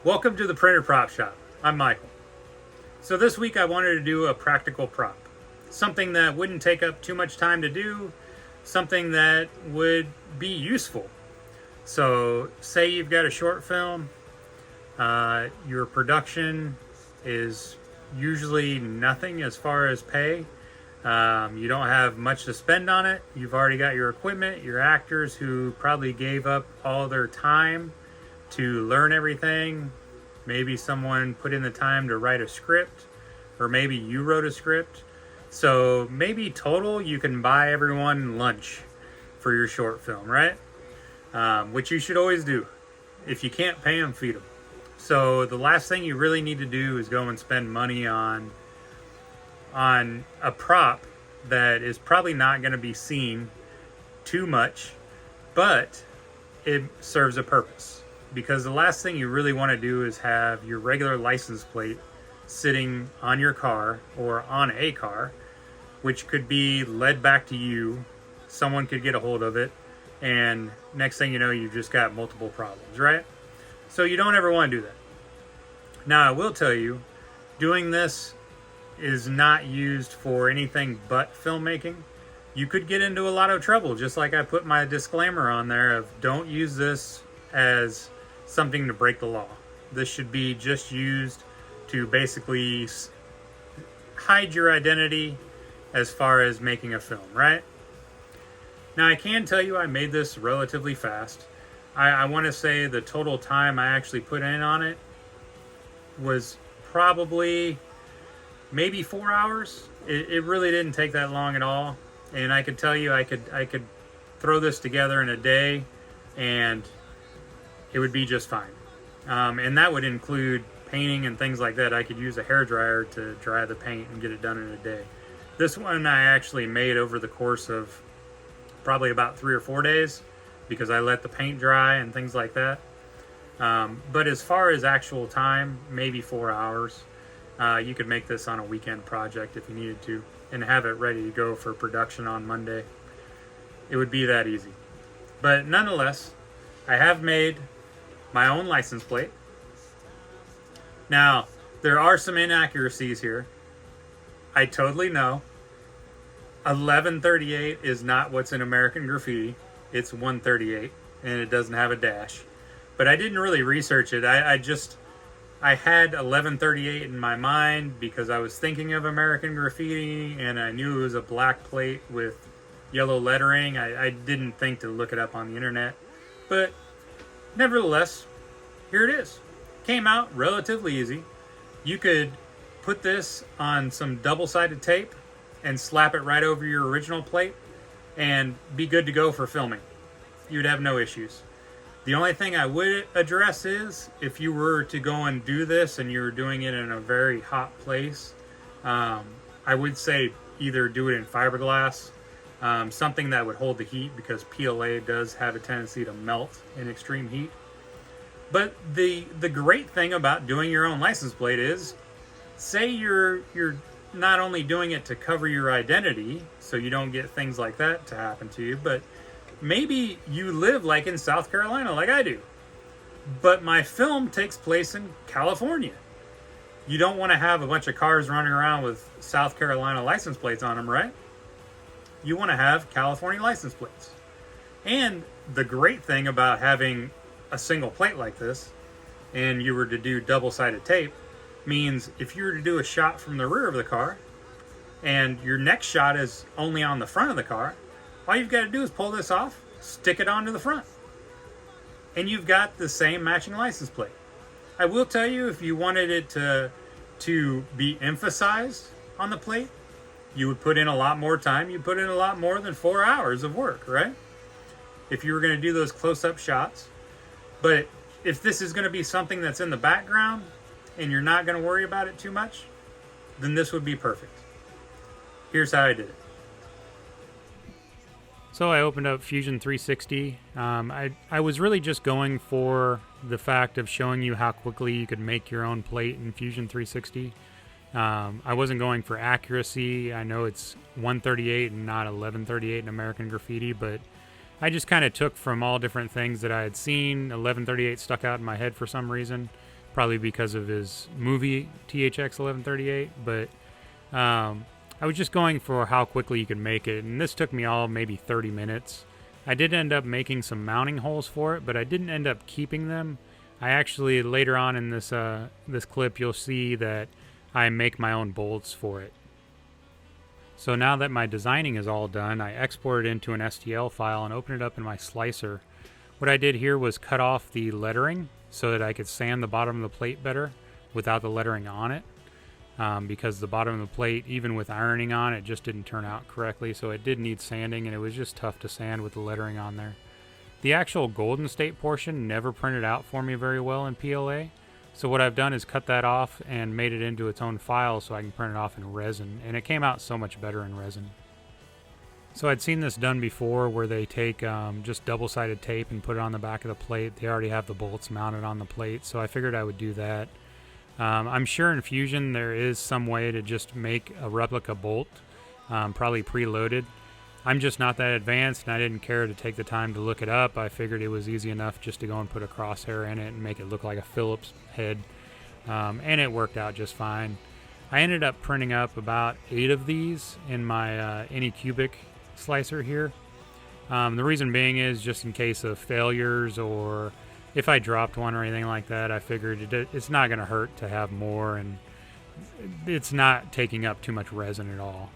Welcome to the Printer Prop Shop. I'm Michael. So this week I wanted to do a practical prop. Something that wouldn't take up too much time to do, something that would be useful. So say you've got a short film, your production is usually nothing as far as pay. You don't have much to spend on it. You've already got your equipment, your actors who probably gave up all their time to learn everything. Maybe someone put in the time to write a script, or maybe you wrote a script. So maybe total you can buy everyone lunch for your short film, right? Which you should always do. If you can't pay them, feed them. So the last thing you really need to do is go and spend money on a prop that is probably not going to be seen too much, but it serves a purpose. Because the last thing you really want to do is have your regular license plate sitting on your car or on a car, which could be led back to you. Someone could get a hold of it, and next thing you know, you've just got multiple problems, right? So you don't ever want to do that. Now, I will tell you, doing this is not used for anything but filmmaking. You could get into a lot of trouble, just like I put my disclaimer on there of don't use this as something to break the law. This should be just used to basically hide your identity as far as making a film, right? Now, I can tell you I made this relatively fast. I want to say the total time I actually put in on it was probably maybe 4 hours. It really didn't take that long at all. And I could tell you I could throw this together in a day and it would be just fine. And that would include painting and things like that. I could use a hairdryer to dry the paint and get it done in a day. This one I actually made over the course of probably about 3 or 4 days because I let the paint dry and things like that. But as far as actual time, maybe 4 hours. You could make this on a weekend project if you needed to and have it ready to go for production on Monday. It would be that easy. But nonetheless, I have made my own license plate. Now, there are some inaccuracies here. I totally know. 1138 is not what's in American Graffiti. It's 138, and it doesn't have a dash. But I didn't really research it. I had 1138 in my mind because I was thinking of American Graffiti, and I knew it was a black plate with yellow lettering. I didn't think to look it up on the internet. But nevertheless, here it is. Came out relatively easy. You could put this on some double-sided tape and slap it right over your original plate and be good to go for filming. You'd have no issues. The only thing I would address is if you were to go and do this and you were doing it in a very hot place, I would say either do it in fiberglass, something that would hold the heat because PLA does have a tendency to melt in extreme heat. But the great thing about doing your own license plate is, say you're not only doing it to cover your identity so you don't get things like that to happen to you, but maybe you live like in South Carolina like I do, but my film takes place in California. You don't want to have a bunch of cars running around with South Carolina license plates on them, right? You want to have California license plates. And the great thing about having a single plate like this, and you were to do double-sided tape, means if you were to do a shot from the rear of the car, and your next shot is only on the front of the car, all you've got to do is pull this off, stick it onto the front, and you've got the same matching license plate. I will tell you, if you wanted it to be emphasized on the plate, you would put in a lot more time. You put in a lot more than 4 hours of work, right? If you were going to do those close-up shots. But if this is going to be something that's in the background and you're not going to worry about it too much, then this would be perfect. Here's how I did it. So I opened up Fusion 360. I was really just going for the fact of showing you how quickly you could make your own plate in Fusion 360. I wasn't going for accuracy. I know it's 138 and not 1138 in American Graffiti, but I just kind of took from all different things that I had seen. 1138 stuck out in my head for some reason. probably because of his movie THX 1138, but I was just going for how quickly you could make it, and this took me all maybe 30 minutes. I did end up making some mounting holes for it, but I didn't end up keeping them. I actually, later on in this this clip, you'll see that I make my own bolts for it. So now that my designing is all done, I export it into an STL file and open it up in my slicer. What I did here was cut off the lettering so that I could sand the bottom of the plate better without the lettering on it. Because the bottom of the plate, even with ironing on, it just didn't turn out correctly, so it did need sanding, and it was just tough to sand with the lettering on there. The actual Golden State portion never printed out for me very well in PLA, so what I've done is cut that off and made it into its own file so I can print it off in resin, and it came out so much better in resin. So I'd seen this done before where they take just double-sided tape and put it on the back of the plate. They already have the bolts mounted on the plate, so I figured I would do that. I'm sure in Fusion there is some way to just make a replica bolt, probably preloaded. I'm just not that advanced, and I didn't care to take the time to look it up. I figured it was easy enough just to go and put a crosshair in it and make it look like a Phillips head, and it worked out just fine. I ended up printing up about 8 of these in my Cubic slicer here. The reason being is just in case of failures, or if I dropped one or anything like that, I figured it's not going to hurt to have more, and it's not taking up too much resin at all.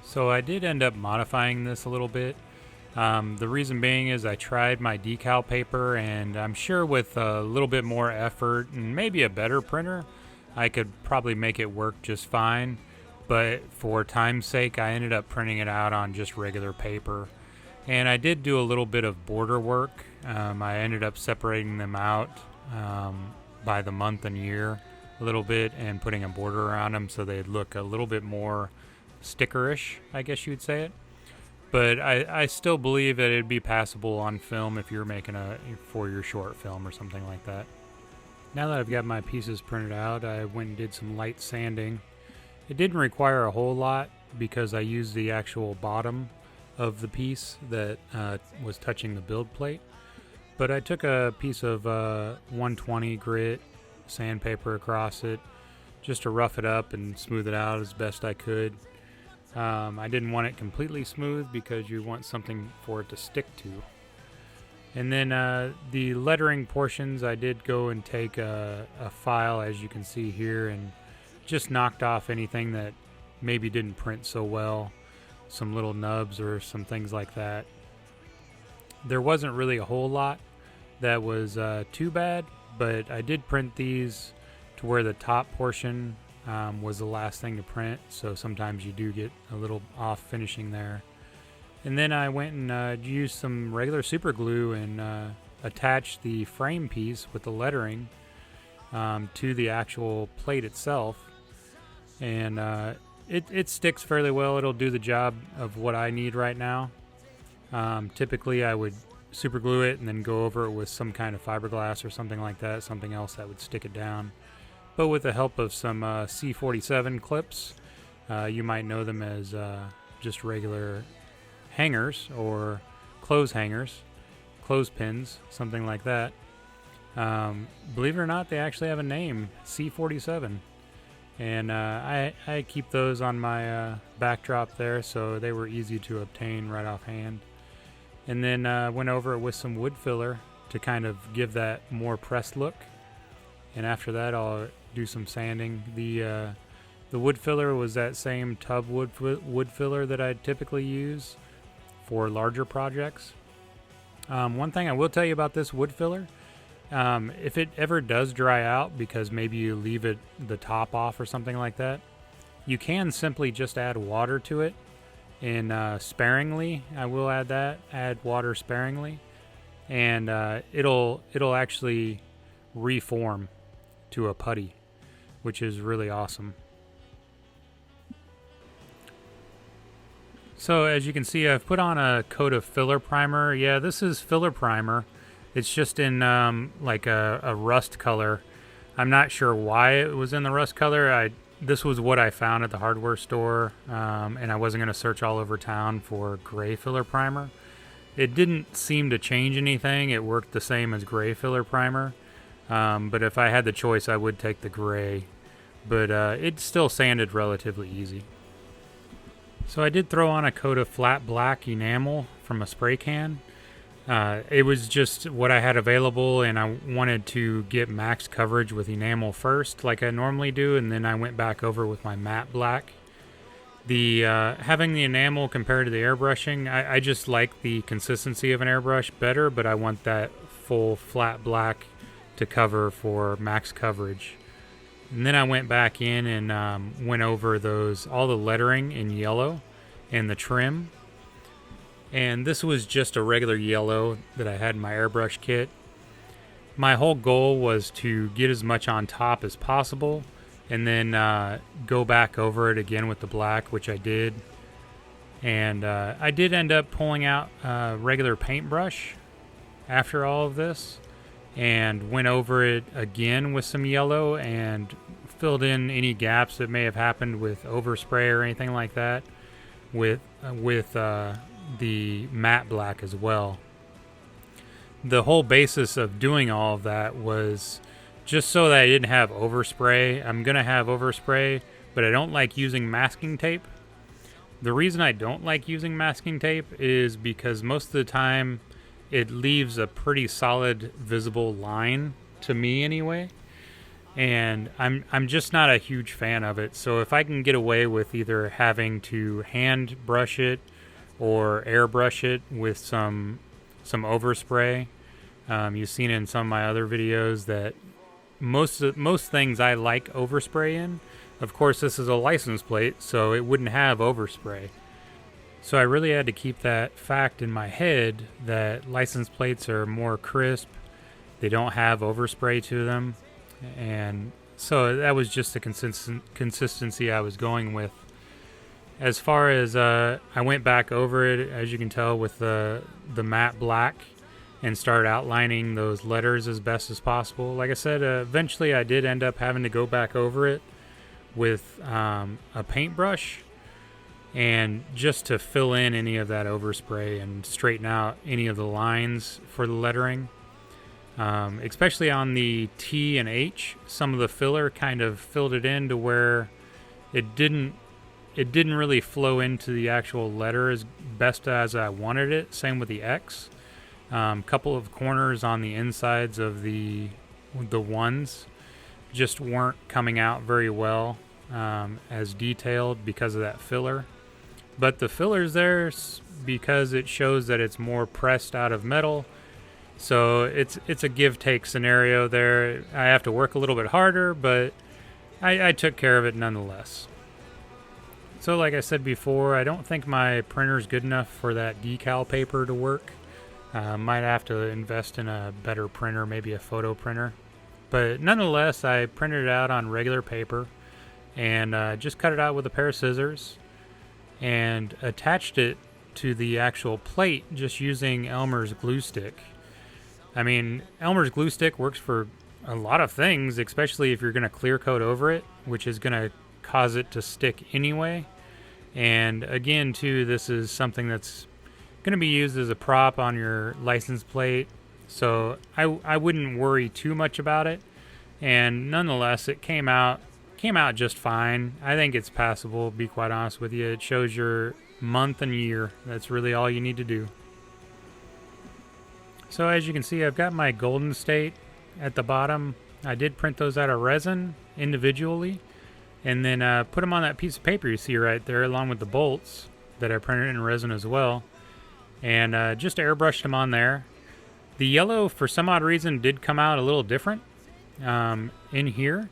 So I did end up modifying this a little bit. The reason being is I tried my decal paper, and I'm sure with a little bit more effort and maybe a better printer, I could probably make it work just fine. But for time's sake, I ended up printing it out on just regular paper. And I did do a little bit of border work. I ended up separating them out by the month and year a little bit and putting a border around them so they'd look a little bit more stickerish, I guess you'd say it. But I still believe that it'd be passable on film if you're making for your short film or something like that. Now that I've got my pieces printed out, I went and did some light sanding. It didn't require a whole lot because I used the actual bottom of the piece that was touching the build plate. But I took a piece of 120 grit sandpaper across it just to rough it up and smooth it out as best I could. I didn't want it completely smooth because you want something for it to stick to. And then the lettering portions, I did go and take a file, as you can see here, and just knocked off anything that maybe didn't print so well. Some little nubs or some things like that. There wasn't really a whole lot that was too bad, but I did print these to where the top portion was the last thing to print, so sometimes you do get a little off finishing there. And then I went and used some regular super glue and attached the frame piece with the lettering to the actual plate itself, and it sticks fairly well. It'll do the job of what I need right now. Typically I would super glue it and then go over it with some kind of fiberglass or something like that, something else that would stick it down. But with the help of some C47 clips, you might know them as just regular hangers or clothes hangers, clothespins, something like that. Believe it or not, they actually have a name, C47. And I keep those on my backdrop there, so they were easy to obtain right offhand. And then went over it with some wood filler to kind of give that more pressed look. And after that, I'll do some sanding. The wood filler was that same tub wood filler that I typically use for larger projects. One thing I will tell you about this wood filler, if it ever does dry out because maybe you leave the top off or something like that, you can simply just add water to it, and sparingly. I will add water sparingly, and it'll actually reform to a putty, which is really awesome. So as you can see, I've put on a coat of filler primer. Yeah, this is filler primer. It's just in like a rust color. I'm not sure why it was in the rust color. This was what I found at the hardware store, and I wasn't going to search all over town for gray filler primer. It didn't seem to change anything. It worked the same as gray filler primer. but if I had the choice, I would take the gray. But it still sanded relatively easy. So I did throw on a coat of flat black enamel from a spray can. It was just what I had available, and I wanted to get max coverage with enamel first, like I normally do, and then I went back over with my matte black. The having the enamel compared to the airbrushing, I just like the consistency of an airbrush better, but I want that full flat black to cover for max coverage. And then I went back in and went over all the lettering in yellow and the trim. And this was just a regular yellow that I had in my airbrush kit. My whole goal was to get as much on top as possible and then go back over it again with the black, which I did. And I did end up pulling out a regular paintbrush after all of this and went over it again with some yellow and filled in any gaps that may have happened with overspray or anything like that with the matte black as well. The whole basis of doing all of that was just so that I didn't have overspray. I'm going to have overspray, but I don't like using masking tape. The reason I don't like using masking tape is because most of the time it leaves a pretty solid visible line, to me anyway. And I'm just not a huge fan of it. So if I can get away with either having to hand brush it or airbrush it with some overspray, you've seen in some of my other videos that most things I like overspray in. Of course, this is a license plate, so it wouldn't have overspray. So I really had to keep that fact in my head that license plates are more crisp. They don't have overspray to them. And so that was just the consistency I was going with. As far as I went back over it, as you can tell, with the matte black and started outlining those letters as best as possible. Like I said, eventually I did end up having to go back over it with a paintbrush and just to fill in any of that overspray and straighten out any of the lines for the lettering. Especially on the T and H, some of the filler kind of filled it in to where it didn't really flow into the actual letter as best as I wanted it. Same with the X. Couple of corners on the insides of the ones just weren't coming out very well as detailed because of that filler. But the filler's there because it shows that it's more pressed out of metal. So it's a give-take scenario there. I have to work a little bit harder, but I took care of it nonetheless. So like I said before, I don't think my printer's good enough for that decal paper to work. Might have to invest in a better printer, maybe a photo printer. But nonetheless, I printed it out on regular paper and just cut it out with a pair of scissors and attached it to the actual plate just using Elmer's glue stick. I mean, Elmer's glue stick works for a lot of things, especially if you're going to clear coat over it, which is going to cause it to stick anyway. And again, too, this is something that's going to be used as a prop on your license plate, so I wouldn't worry too much about it. And nonetheless, it came out just fine. I think it's passable, to be quite honest with you. It shows your month and year. That's really all you need to do. So as you can see, I've got my golden state at the bottom. I did print those out of resin individually and then put them on that piece of paper you see right there along with the bolts that I printed in resin as well, and just airbrushed them on there. The yellow, for some odd reason, did come out a little different in here,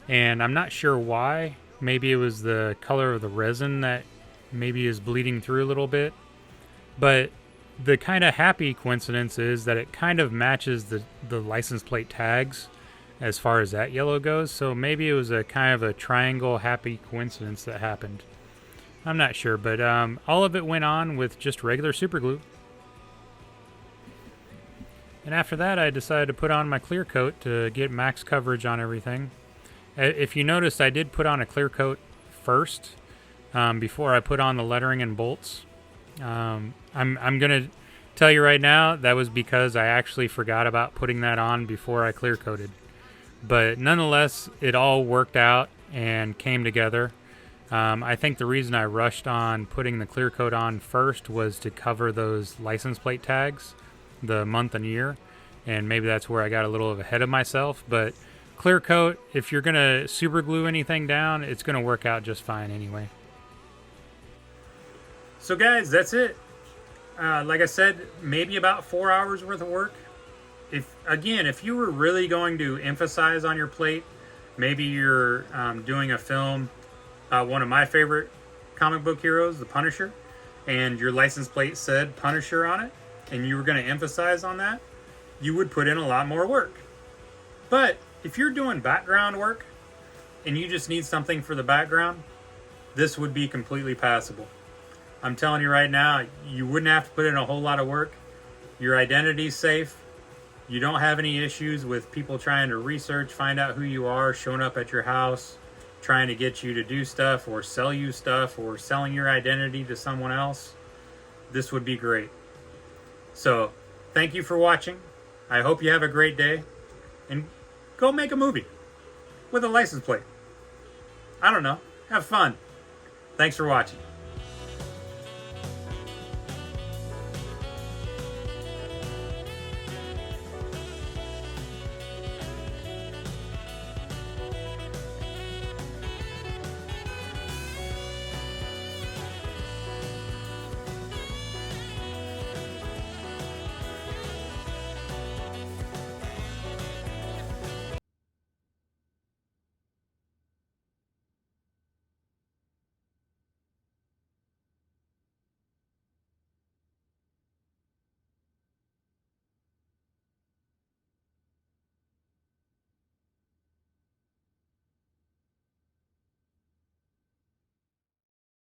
and I'm not sure why. Maybe it was the color of the resin that maybe is bleeding through a little bit, but the kind of happy coincidence is that it kind of matches the license plate tags as far as that yellow goes. So maybe it was a kind of a triangle happy coincidence that happened. I'm not sure, but all of it went on with just regular super glue. And after that, I decided to put on my clear coat to get max coverage on everything. If you noticed, I did put on a clear coat first before I put on the lettering and bolts. I'm gonna Tell you right now, that was because I actually forgot about putting that on before I clear coated. But nonetheless, it all worked out and came together. I think the reason I rushed on putting the clear coat on first was to cover those license plate tags, the month and year, and maybe that's where I got a little ahead of myself. But clear coat, if you're gonna super glue anything down, it's gonna work out just fine anyway. So guys, that's it. Like I said, maybe about 4 hours worth of work. If you were really going to emphasize on your plate, maybe you're doing a film, one of my favorite comic book heroes, the Punisher, and your license plate said Punisher on it, and you were going to emphasize on that, you would put in a lot more work. But if you're doing background work and you just need something for the background, this would be completely passable. I'm telling you right now, you wouldn't have to put in a whole lot of work. Your identity's safe. You don't have any issues with people trying to research, find out who you are, showing up at your house, trying to get you to do stuff or sell you stuff or selling your identity to someone else. This would be great. So, thank you for watching. I hope you have a great day. And go make a movie with a license plate. I don't know. Have fun. Thanks for watching.